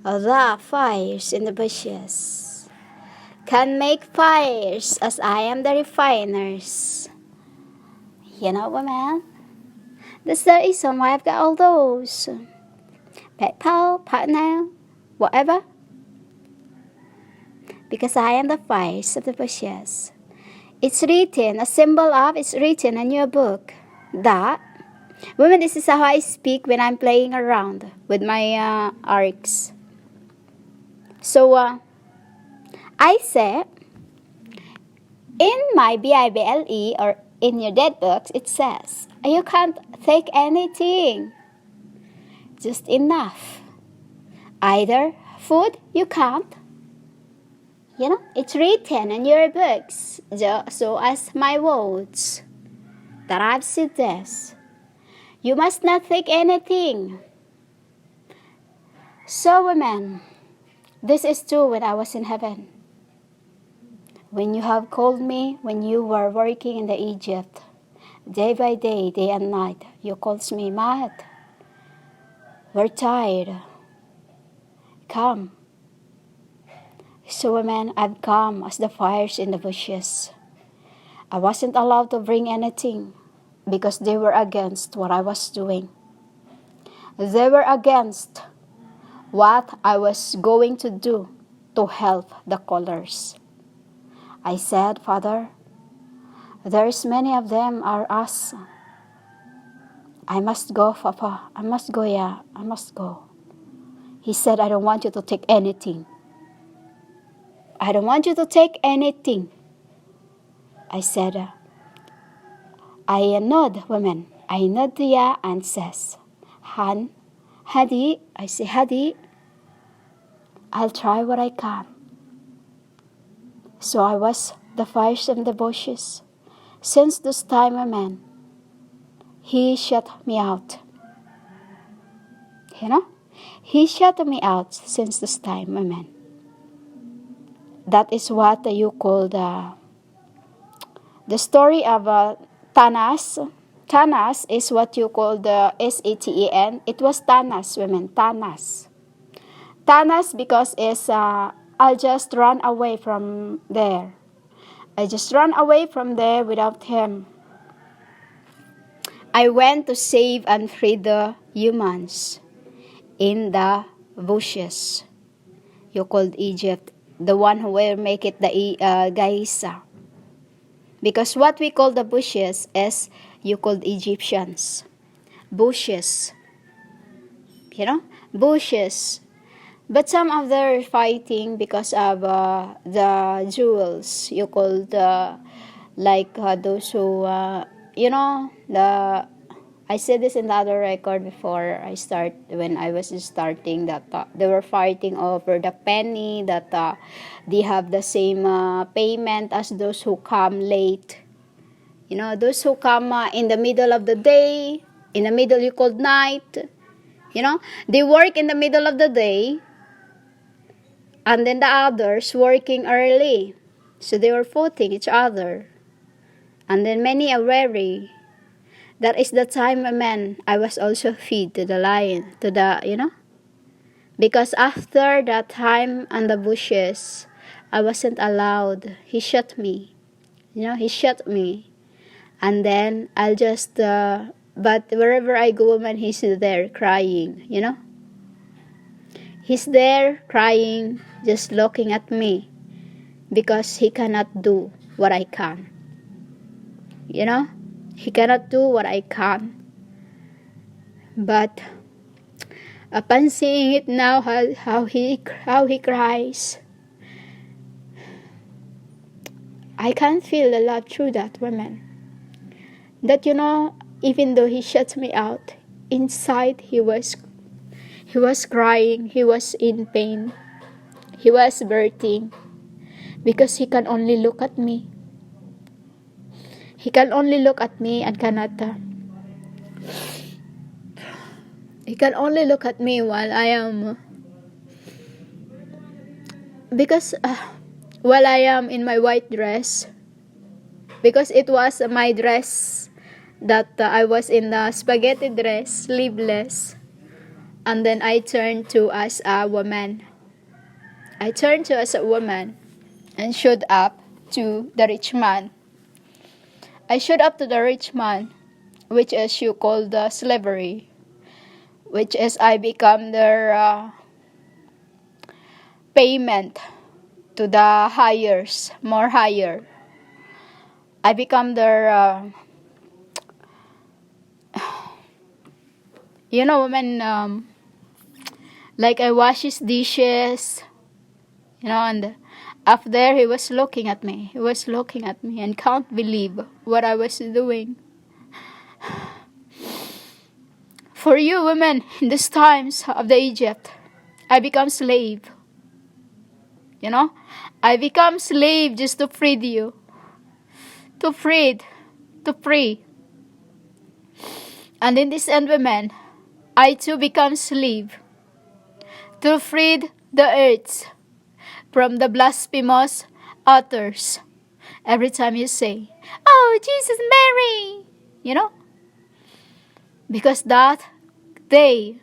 The fires in the bushes can make fires as I am the refiners. You know, woman, that's the reason why I've got all those PayPal, partner, whatever. Because I am the fires of the bushes. It's written, a symbol of, it's written in your book that, women, this is how I speak when I'm playing around with my arcs. So, I said, in my Bible or in your dead books, it says, you can't take anything, just enough. Either food, you can't. You know, it's written in your books, so as my words, that I've said this. You must not take anything. So, women, this is true when I was in heaven. When you have called me, when you were working in the Egypt, day by day, day and night, you called me, Matt, we're tired. Come. So, women, I've come as the fires in the bushes. I wasn't allowed to bring anything because they were against what I was doing. They were against what I was going to do to help the callers. I said, Father, there's many of them are us. I must go, Papa. I must go, yeah. I must go. He said, I don't want you to take anything. I don't want you to take anything. I said, I nod, women. I nod yeah and says, Hadi, I say, Hadi, I'll try what I can. So I was the fires in the bushes. Since this time, women, he shut me out. You know? He shut me out since this time, women. That is what you call the story of Tanas. Tanas is what you call the Satan. It was Tanas, women, Tanas. Tanas because I'll just run away from there. I just run away from there without him. I went to save and free the humans in the bushes. You called Egypt, the one who will make it the Gaisa. Because what we call the bushes is you called Egyptians. Bushes. You know? Bushes. But some of them are fighting because of the jewels. You called those who, I said this in the other record before when I was starting, that they were fighting over the penny, that they have the same payment as those who come late. You know, those who come in the middle of the day, in the middle you called night. You know, they work in the middle of the day, and then the others working early. So they were fighting each other. And then many are weary. That is the time, man, I was also fed to the lion, Because after that time on the bushes, I wasn't allowed. He shot me. He shot me. And then I'll just, but wherever I go, man, he's there crying, He's there crying, just looking at me. Because he cannot do what I can. He cannot do what I can. But upon seeing it now, how he cries, I can feel the love through that woman. That even though he shut me out, inside he was crying, he was in pain, he was birthing, because he can only look at me. He can only look at me and cannot. He can only look at me while I am. Because while I am in my white dress. Because it was my dress that I was in the spaghetti dress, sleeveless. And then I turned to as a woman. I turned to as a woman and showed up to the rich man. I showed up to the rich man, which is you call the slavery, which is I become their payment to the hires, more higher. I become their, women, like I wash his dishes, and up there he was looking at me. He was looking at me and can't believe what I was doing. For you women, in these times of the Egypt, I become slave. I become slave just to free you. To free. And in this end, women, I too become slave. To free the earth from the blasphemous authors. Every time you say, "Oh, Jesus, Mary," because that they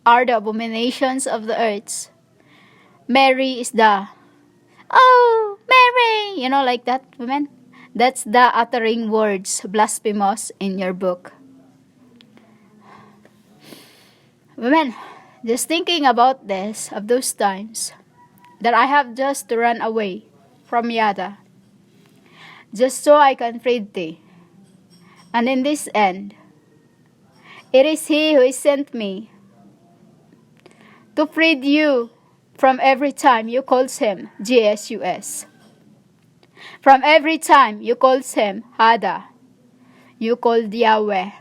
are the abominations of the earth. Mary is the, "Oh, Mary," like that, women. That's the uttering words, blasphemous, in your book. Women, just thinking about this, of those times, that I have just to run away from Yada, just so I can free thee. And in this end, it is He who sent me to free you from every time you calls Him Jesus. From every time you calls Him Hada, you called Yahweh,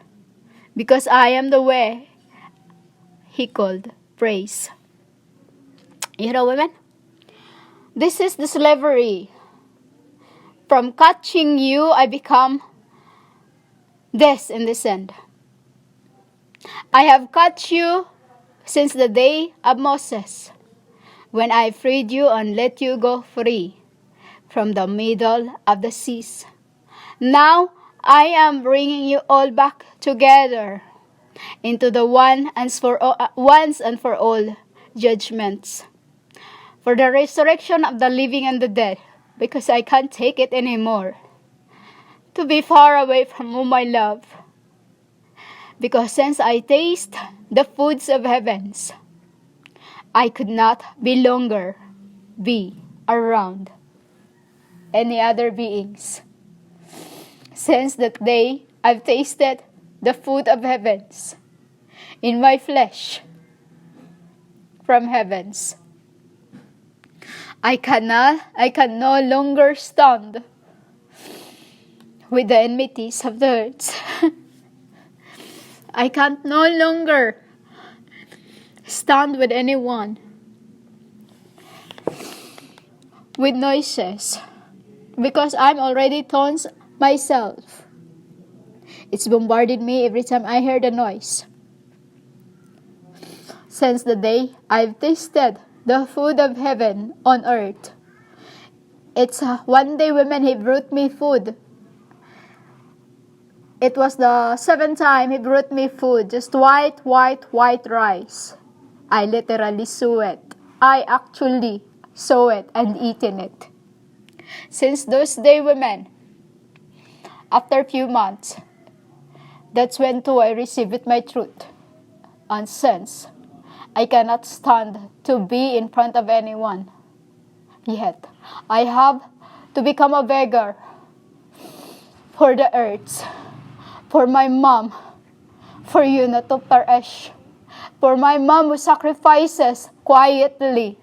because I am the way He called praise. Women, this is the slavery. From catching you, I become this in this end. I have caught you since the day of Moses, when I freed you and let you go free from the middle of the seas. Now I am bringing you all back together into the once and for all judgments, for the resurrection of the living and the dead, because I can't take it anymore to be far away from whom I love. Because since I taste the foods of heavens, I could not longer be around any other beings. Since that day I've tasted the food of heavens in my flesh from heavens. I can no longer stand with the enmities of the earth. I can't no longer stand with anyone with noises, because I'm already taunt myself. It's bombarded me every time I hear the noise. Since the day I've tasted the food of heaven on earth, it's one day, women, He brought me food. It was the 7th time He brought me food, just white rice. I literally saw it. I actually saw it and eaten it. Since those days, women, after a few months, that's when too I received my truth. And since I cannot stand to be in front of anyone, yet I have to become a beggar for the earth, for my mom, for you not to perish, for my mom who sacrifices quietly,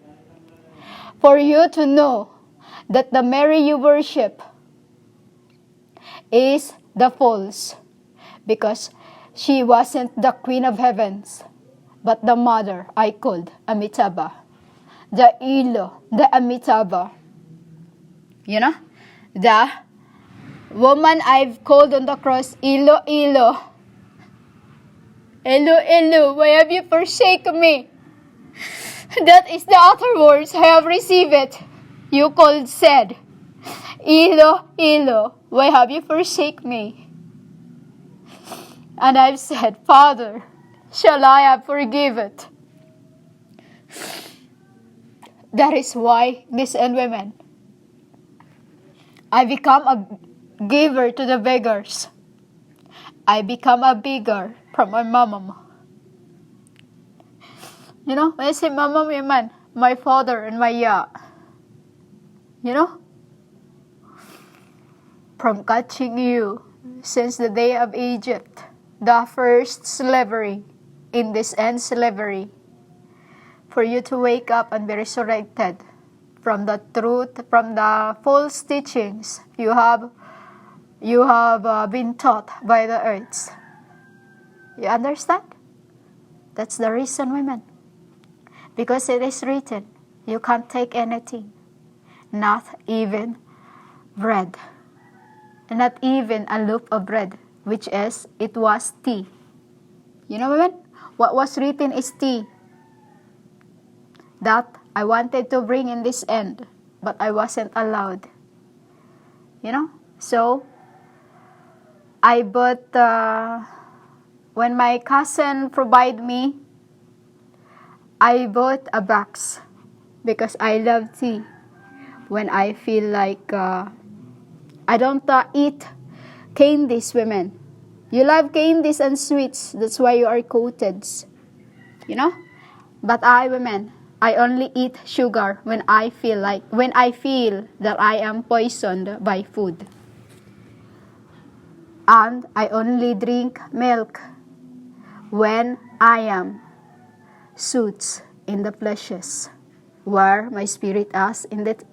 for you to know that the Mary you worship is the false, because she wasn't the Queen of Heavens, but the mother I called Amitabha, the Ilo, the Amitabha. The woman I've called on the cross, Ilo, Ilo. Elo, Elo, why have you forsaken me? That is the other words I have received it. You said, Elo, Elo, why have you forsaken me? And I've said, Father, shall I have forgiven it? That is why, these and women, I become a giver to the beggars. I become a beggar from my mama. You know, when I say mama, I mean my father and my you know, from catching you since the day of Egypt, the first slavery, in this end slavery, for you to wake up and be resurrected from the truth, from the false teachings you have been taught by the earths. You understand? That's the reason, women. Because it is written, you can't take anything, not even bread, not even a loaf of bread, it was tea. You know, women, what was written is tea. That I wanted to bring in this end, but I wasn't allowed. You know, so I bought, when my cousin provided me, I bought a box because I love tea. When I feel like I don't eat candies, women. You love candies and sweets, that's why you are coated. You know? But women, I only eat sugar when I feel that I am poisoned by food. And I only drink milk when I am suits in the fleshes, where my spirit is in that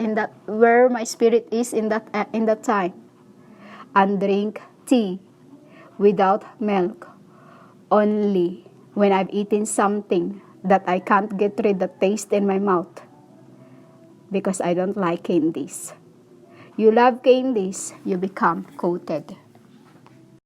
time, and drink tea without milk only when I've eaten something that I can't get rid of the taste in my mouth, because I don't like candies. You love candies, you become coated.